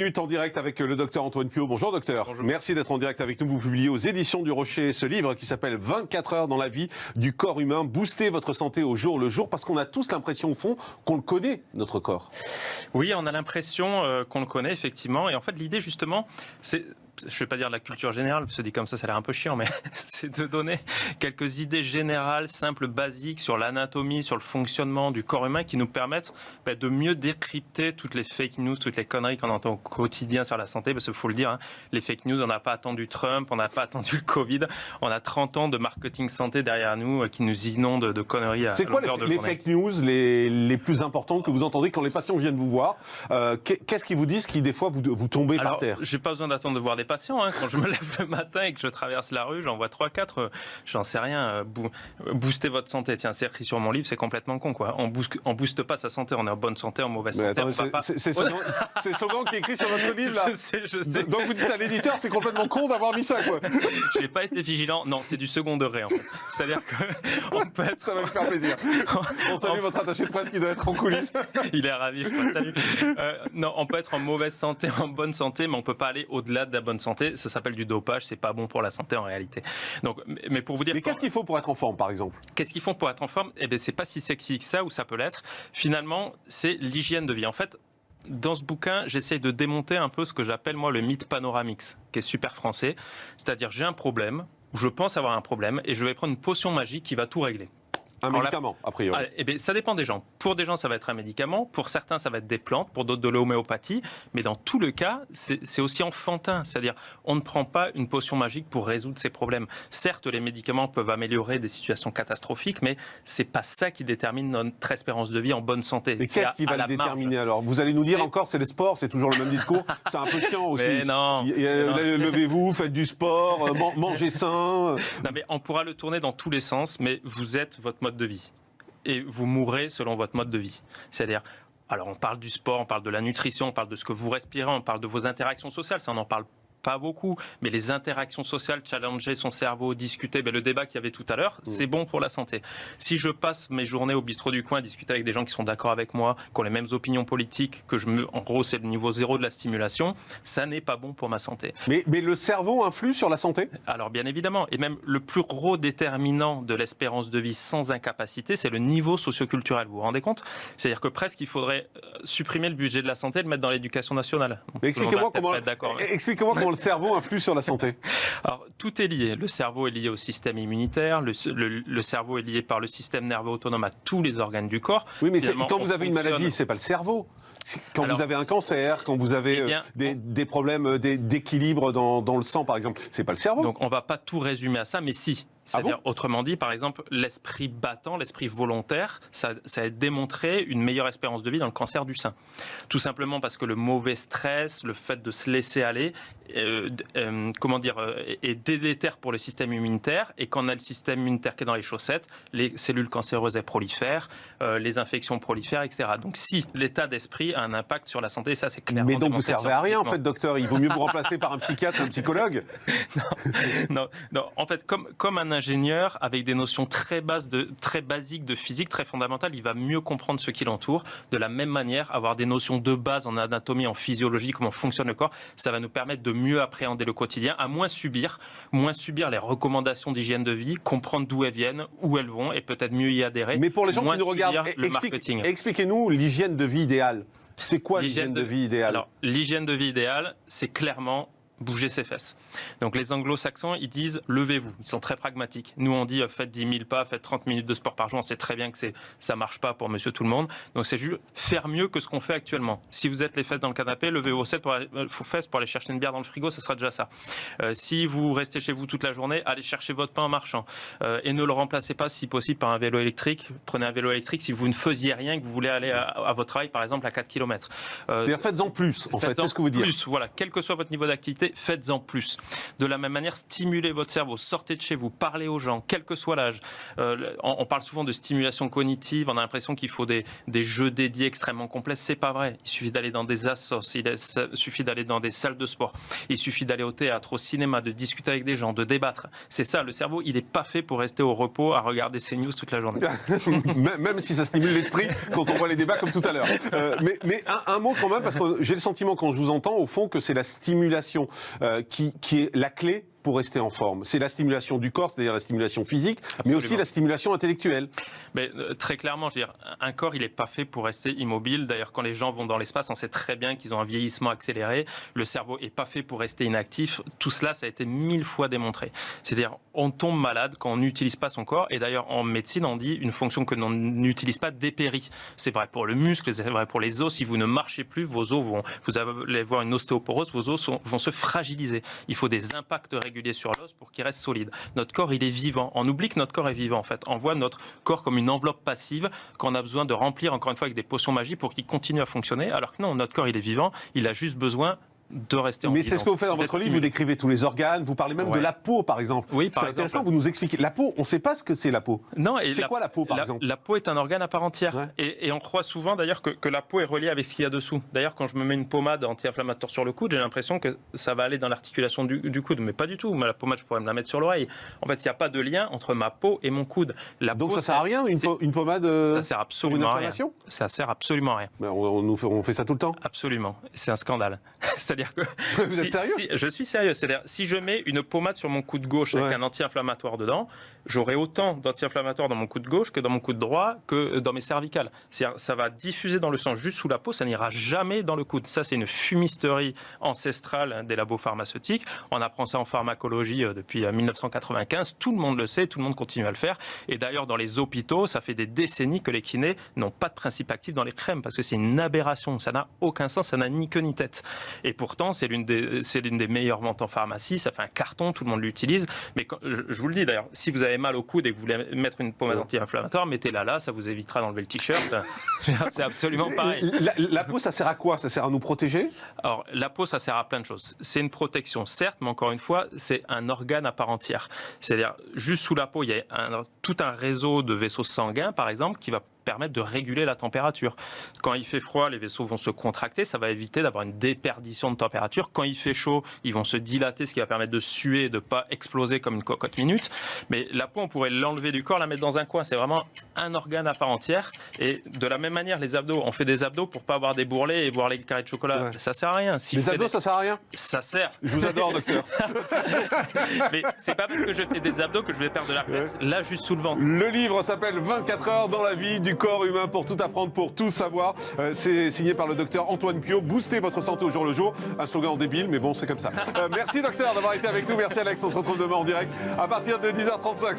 En direct avec le docteur Antoine Piot. Bonjour docteur. Bonjour. Merci d'être en direct avec nous. Vous publiez aux éditions du Rocher ce livre qui s'appelle 24 heures dans la vie du corps humain. Boostez votre santé au jour le jour parce qu'on a tous l'impression au fond qu'on le connaît, notre corps. Oui, on a l'impression qu'on le connaît effectivement. Et en fait l'idée justement, c'est... Je ne vais pas dire la culture générale, parce que dit comme ça a l'air un peu chiant, mais c'est de donner quelques idées générales, simples, basiques sur l'anatomie, sur le fonctionnement du corps humain qui nous permettent de mieux décrypter toutes les fake news, toutes les conneries qu'on entend au quotidien sur la santé. Parce qu'il faut le dire, les fake news, on n'a pas attendu Trump, on n'a pas attendu le Covid, on a 30 ans de marketing santé derrière nous qui nous inonde de conneries à longueur de journée. C'est quoi les fake news les plus importantes que vous entendez quand les patients viennent vous voir? Qu'est-ce qu'ils vous disent qui des fois vous tombez par terre? J'ai pas besoin d'attendre de voir des patients. Quand je me lève le matin et que je traverse la rue, j'en vois 3-4, j'en sais rien. Booster votre santé, tiens, c'est écrit sur mon livre, c'est complètement con, quoi. On booste pas sa santé, on est en bonne santé, en mauvaise santé. C'est le slogan qui est écrit sur votre livre, là. Je sais. Donc vous dites à l'éditeur, c'est complètement con d'avoir mis ça, quoi. Je n'ai pas été vigilant. Non, c'est du second degré, en fait. C'est-à-dire qu'on peut être... Ça va me faire plaisir. On salue votre attaché de presse qui doit être en coulisses. Il est ravi, je crois. Salut. Non, on peut être en mauvaise santé, en bonne santé, mais on peut pas aller au-delà de la bonne santé. Ça s'appelle du dopage, c'est pas bon pour la santé en réalité. Donc, mais pour vous dire. Mais qu'est-ce qu'il faut pour être en forme, par exemple? Qu'est-ce qu'ils font pour être en forme? Eh bien, c'est pas si sexy que ça, ou ça peut l'être. Finalement, c'est l'hygiène de vie. En fait, dans ce bouquin, j'essaye de démonter un peu ce que j'appelle moi le mythe panoramix, qui est super français. C'est-à-dire, j'ai un problème, ou je pense avoir un problème, et je vais prendre une potion magique qui va tout régler. Un médicament, a priori. Eh bien, ça dépend des gens. Pour des gens, ça va être un médicament. Pour certains, ça va être des plantes. Pour d'autres, de l'homéopathie. Mais dans tout le cas, c'est aussi enfantin. C'est-à-dire, on ne prend pas une potion magique pour résoudre ces problèmes. Certes, les médicaments peuvent améliorer des situations catastrophiques, mais c'est pas ça qui détermine notre espérance de vie en bonne santé. Et qu'est-ce qui va le déterminer alors? Vous allez nous dire encore, c'est le sport, c'est toujours le même discours. C'est un peu chiant aussi. Mais non. Levez-vous, faites du sport, mangez sain. Non, mais on pourra le tourner dans tous les sens, mais vous êtes votre mode de vie. Et vous mourrez selon votre mode de vie. C'est-à-dire, alors on parle du sport, on parle de la nutrition, on parle de ce que vous respirez, on parle de vos interactions sociales, ça on en parle pas beaucoup, mais les interactions sociales, challenger son cerveau, discuter, le débat qu'il y avait tout à l'heure, c'est bon pour la santé. Si je passe mes journées au bistrot du coin à discuter avec des gens qui sont d'accord avec moi, qui ont les mêmes opinions politiques, en gros c'est le niveau zéro de la stimulation, ça n'est pas bon pour ma santé. Mais le cerveau influe sur la santé? Alors bien évidemment, et même le plus gros déterminant de l'espérance de vie sans incapacité, c'est le niveau socioculturel, vous vous rendez compte? C'est-à-dire que presque il faudrait supprimer le budget de la santé et le mettre dans l'éducation nationale. Expliquez-moi comment le cerveau influe sur la santé. Alors, tout est lié. Le cerveau est lié au système immunitaire, le cerveau est lié par le système nerveux autonome à tous les organes du corps. Oui, mais quand vous avez une maladie, c'est pas le cerveau. Quand vous avez un cancer, quand vous avez des problèmes d'équilibre dans le sang, par exemple, c'est pas le cerveau. Donc, on va pas tout résumer à ça, mais si. C'est-à-dire, autrement dit, par exemple, l'esprit battant, l'esprit volontaire, ça a démontré une meilleure espérance de vie dans le cancer du sein. Tout simplement parce que le mauvais stress, le fait de se laisser aller, est délétère pour le système immunitaire. Et quand on a le système immunitaire qui est dans les chaussettes, les cellules cancéreuses elles prolifèrent, les infections prolifèrent, etc. Donc si l'état d'esprit a un impact sur la santé, ça c'est clairement. Mais donc vous servez à rien en fait, docteur. Il vaut mieux vous remplacer par un psychiatre, un psychologue. Non. En fait, comme un ingénieur avec des notions très basiques de physique, très fondamentales, il va mieux comprendre ce qui l'entoure. De la même manière, avoir des notions de base en anatomie, en physiologie, comment fonctionne le corps, ça va nous permettre de mieux appréhender le quotidien, à moins subir les recommandations d'hygiène de vie, comprendre d'où elles viennent, où elles vont, et peut-être mieux y adhérer. Mais pour les gens qui nous regardent, expliquez-nous l'hygiène de vie idéale. C'est quoi l'hygiène de vie idéale? Alors, l'hygiène de vie idéale, c'est clairement bouger ses fesses. Donc les anglo-saxons, ils disent levez-vous. Ils sont très pragmatiques. Nous, on dit faites 10 000 pas, faites 30 minutes de sport par jour. On sait très bien que ça marche pas pour monsieur tout le monde. Donc c'est juste faire mieux que ce qu'on fait actuellement. Si vous êtes les fesses dans le canapé, levez vos fesses pour aller chercher une bière dans le frigo, ça sera déjà ça. Si vous restez chez vous toute la journée, allez chercher votre pain en marchant. Et ne le remplacez pas, si possible, par un vélo électrique. Prenez un vélo électrique si vous ne faisiez rien, que vous voulez aller à votre travail, par exemple, à 4 km. Faites-en plus, en fait, c'est ce que vous dites. Plus, voilà, quel que soit votre niveau d'activité, c'est faites-en plus. De la même manière, stimulez votre cerveau, sortez de chez vous, parlez aux gens, quel que soit l'âge. On parle souvent de stimulation cognitive, on a l'impression qu'il faut des jeux dédiés extrêmement complexes, c'est pas vrai. Il suffit d'aller dans des assos, il suffit d'aller dans des salles de sport, il suffit d'aller au théâtre, au cinéma, de discuter avec des gens, de débattre. C'est ça, le cerveau, il n'est pas fait pour rester au repos à regarder ces news toute la journée. Même si ça stimule l'esprit quand on voit les débats comme tout à l'heure. Mais un mot quand même, parce que j'ai le sentiment quand je vous entends, au fond, que c'est la stimulation qui est la clé pour rester en forme. C'est la stimulation du corps, c'est-à-dire la stimulation physique, mais aussi la stimulation intellectuelle. Mais, très clairement, je veux dire, un corps, il n'est pas fait pour rester immobile. D'ailleurs, quand les gens vont dans l'espace, on sait très bien qu'ils ont un vieillissement accéléré. Le cerveau n'est pas fait pour rester inactif. Tout cela, ça a été 1000 fois démontré. C'est-à-dire, on tombe malade quand on n'utilise pas son corps. Et d'ailleurs, en médecine, on dit une fonction que l'on n'utilise pas dépérit. C'est vrai pour le muscle, c'est vrai pour les os. Si vous ne marchez plus, vos os vous allez voir une ostéoporose, vos os vont se fragiliser. Il faut des impacts régulier sur l'os pour qu'il reste solide. Notre corps, il est vivant. On oublie que notre corps est vivant, en fait. On voit notre corps comme une enveloppe passive qu'on a besoin de remplir, encore une fois, avec des potions magiques pour qu'il continue à fonctionner. Alors que non, notre corps, il est vivant. Il a juste besoin de rester en vie. Mais c'est ce que vous faites dans votre livre, vous décrivez tous les organes, vous parlez même de la peau, par exemple. Oui, c'est intéressant, vous nous expliquez. La peau, on ne sait pas ce que c'est la peau. Non, c'est quoi la peau, par exemple? La peau est un organe à part entière. Ouais. Et on croit souvent, d'ailleurs, que la peau est reliée avec ce qu'il y a dessous. D'ailleurs, quand je me mets une pommade anti-inflammatoire sur le coude, j'ai l'impression que ça va aller dans l'articulation du coude. Mais pas du tout. La pommade, je pourrais me la mettre sur l'oreille. En fait, il n'y a pas de lien entre ma peau et mon coude. Donc ça ne sert à rien, une pommade ça sert absolument pour une à rien. inflammation? Ça sert absolument à rien. Mais on fait ça tout le temps? Absolument. C'est un scandale. C'est-à-dire que... Vous êtes sérieux? Je suis sérieux. C'est-à-dire, si je mets une pommade sur mon coude gauche avec un anti-inflammatoire dedans, j'aurai autant d'anti-inflammatoire dans mon coude gauche que dans mon coude droit, que dans mes cervicales. C'est-à-dire, ça va diffuser dans le sang juste sous la peau, ça n'ira jamais dans le coude. Ça, c'est une fumisterie ancestrale des labos pharmaceutiques. On apprend ça en pharmacologie depuis 1995. Tout le monde le sait, tout le monde continue à le faire. Et d'ailleurs, dans les hôpitaux, ça fait des décennies que les kinés n'ont pas de principe actif dans les crèmes, parce que c'est une aberration. Ça n'a aucun sens, ça n'a ni queue ni tête. Et pourtant, c'est l'une des meilleures ventes en pharmacie. Ça fait un carton, tout le monde l'utilise. Mais je vous le dis d'ailleurs, si vous avez mal au coude et que vous voulez mettre une pommade anti-inflammatoire, mettez-la là, ça vous évitera d'enlever le t-shirt. C'est absolument pareil. La peau, ça sert à quoi? Ça sert à nous protéger? Alors, la peau, ça sert à plein de choses. C'est une protection, certes, mais encore une fois, c'est un organe à part entière. C'est-à-dire, juste sous la peau, il y a tout un réseau de vaisseaux sanguins, par exemple, qui va permettre de réguler la température. Quand il fait froid, les vaisseaux vont se contracter, ça va éviter d'avoir une déperdition de température. Quand il fait chaud, ils vont se dilater, ce qui va permettre de suer et de ne pas exploser comme une cocotte minute. Mais la peau, on pourrait l'enlever du corps, la mettre dans un coin. C'est vraiment un organe à part entière. Et de la même manière, les abdos, on fait des abdos pour ne pas avoir des bourrelets et boire les carrés de chocolat. Ouais. Ça sert à rien. Les abdos, ça sert à rien? Ça sert. Je vous adore, docteur. Mais c'est pas parce que je fais des abdos que je vais perdre de la graisse. Là, juste sous le ventre. Le livre s'appelle 24 heures dans la vie du corps humain pour tout apprendre, pour tout savoir. C'est signé par le docteur Antoine Piot. Boostez votre santé au jour le jour. Un slogan débile, mais bon, c'est comme ça. Merci docteur d'avoir été avec nous. Merci Alex. On se retrouve demain en direct à partir de 10h35.